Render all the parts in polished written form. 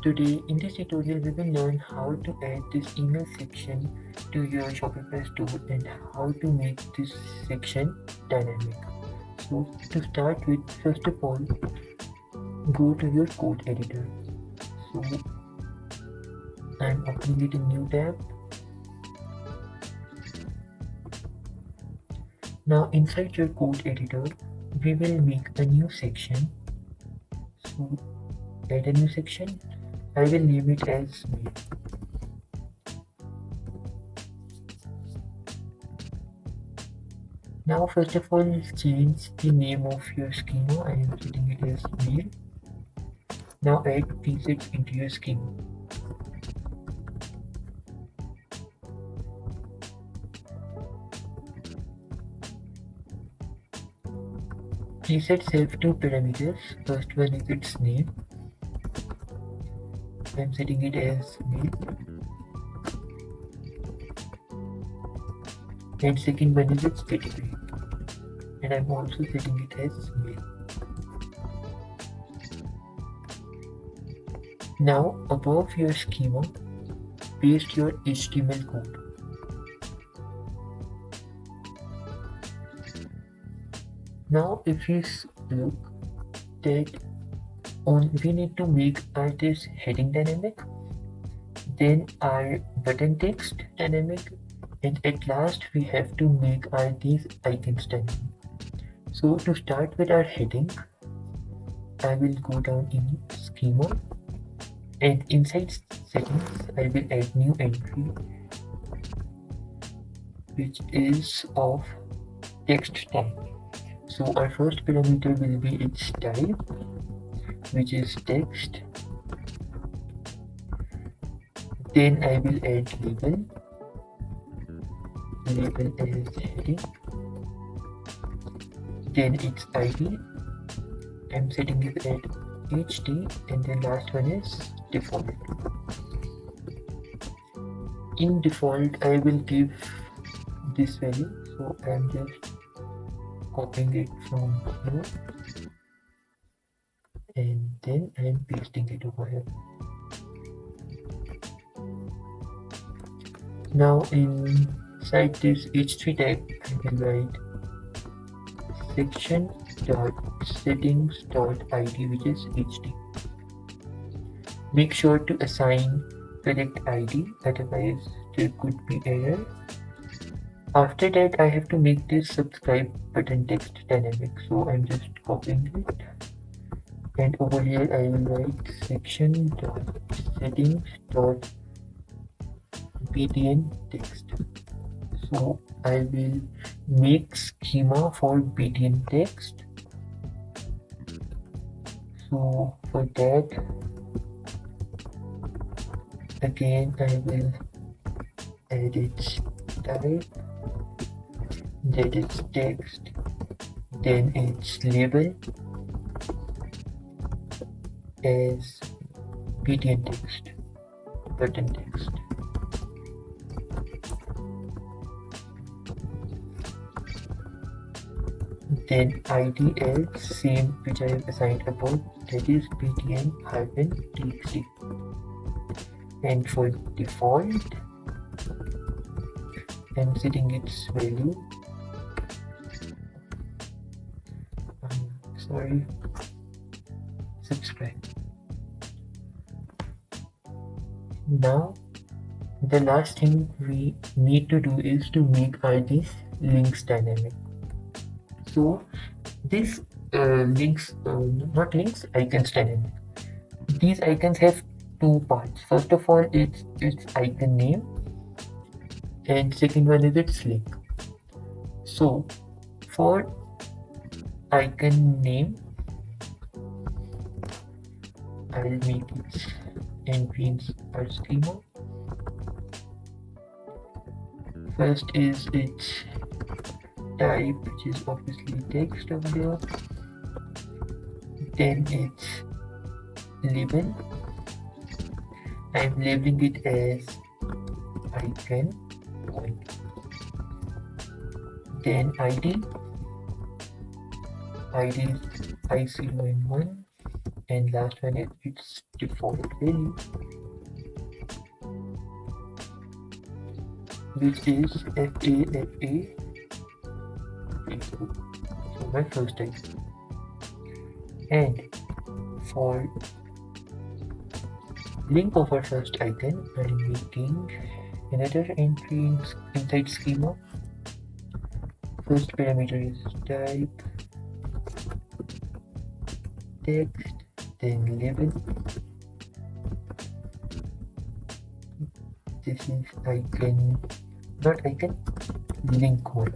Today in this tutorial we will learn how to add this email section to your Shopify store and how to make this section dynamic. So to start with, first of all, go to your code editor. So I'm opening it in new tab. Now inside your code editor we will make a new section. So add a new section. I will name it as mail. Now first of all, change the name of your schema. I am setting it as mail. Now add presets into your schema. Presets have two parameters. First one is its name. I am setting it as mail. And second one is its category. And I'm also setting it as mail. Now above your schema, paste your HTML code. Now if you look that we need to make our this heading dynamic, then our button text dynamic, and at last we have to make our these icons dynamic. So to start with our heading, I will go down in schema and inside settings I will add new entry which is of text type. So our first parameter will be its type, which is text. Then I will add label as heading. Then its ID, I'm setting it at HT, and then last one is default. In default I will give this value, so I'm just copying it from here and then I'm pasting it over here. Now inside this h3 tag I will write section.settings.id, which is ht. Make sure to assign correct id, otherwise there could be error. After that I have to make this subscribe button text dynamic, so I'm just copying it and over here I will write section.settings.btn text. So I will make schema for btn text. So for that again I will add its type, that is text, then its label as btn text, button text. Then id as same which I have assigned above, that is btn-txt. And for default I'm setting its value, subscribe. Now the last thing we need to do is to make our these links dynamic. So this not links, icons dynamic. These icons have two parts. First of all, it's icon name, and second one is its link. So for icon name, I will make its entry in our schema. First is its type, which is obviously text over there. Then its label, I'm labeling it as icon point. Then ID is I0 and 1. and last one is its default value, which is FAFA Facebook. So my first icon. And for link of our first icon, I'm making another entry inside schema. First parameter is type, text, then label. This is icon, not icon, link one.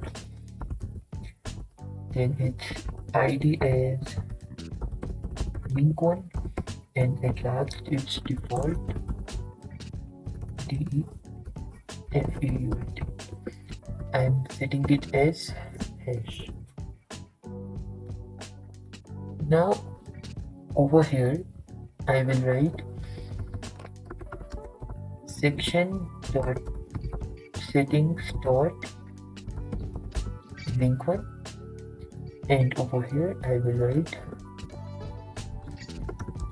Then its ID as link one, and at last its default DEFAULT. I'm setting it as hash. Now over here I will write section dot settings dot link one, and over here I will write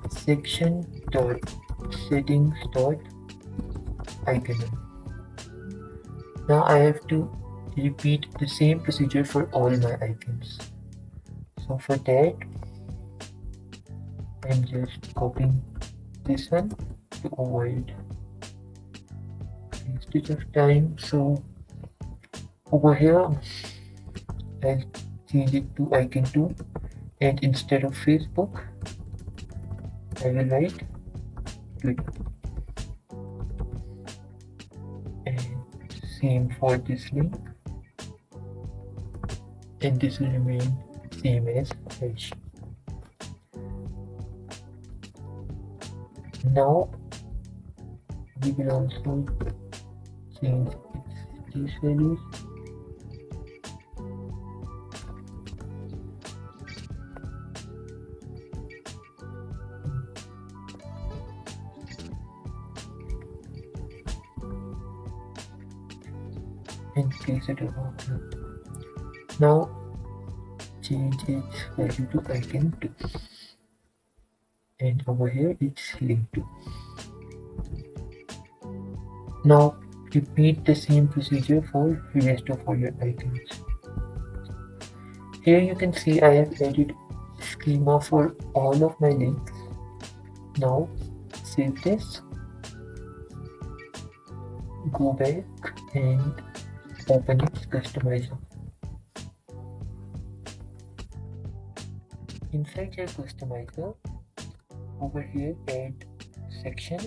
section dot settings dot icon. Now I have to repeat the same procedure for all my icons. So for that I'm just copying this one to avoid wastage of time. So over here I'll change it to icon 2, and instead of Facebook I will write Twitter. And same for this link, and this will remain same as hash. Now we will also change these values. And place it above here. Now change its value to icon 2, and over here it's link 2. Now repeat the same procedure for the rest of all your icons. Here you can see I have added schema for all of my links. Now save this, go back and open its customizer. Inside your customizer, over here add section,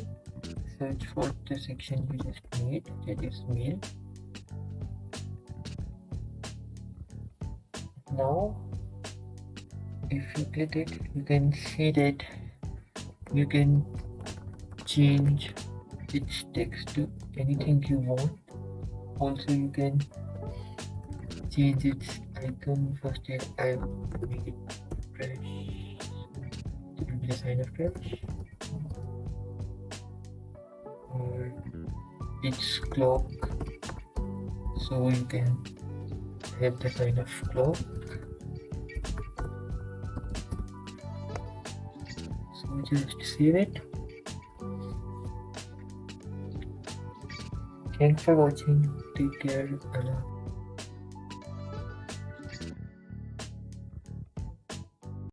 search for the section you just made, that is mail. Now if you click it, you can see that you can change its text to anything you want. Also you can change its icon. First I will make it trash, it will be the sign of trash, or its clock, so you can have the sign of clock. So just save it. Thanks for watching. Take care. Allah.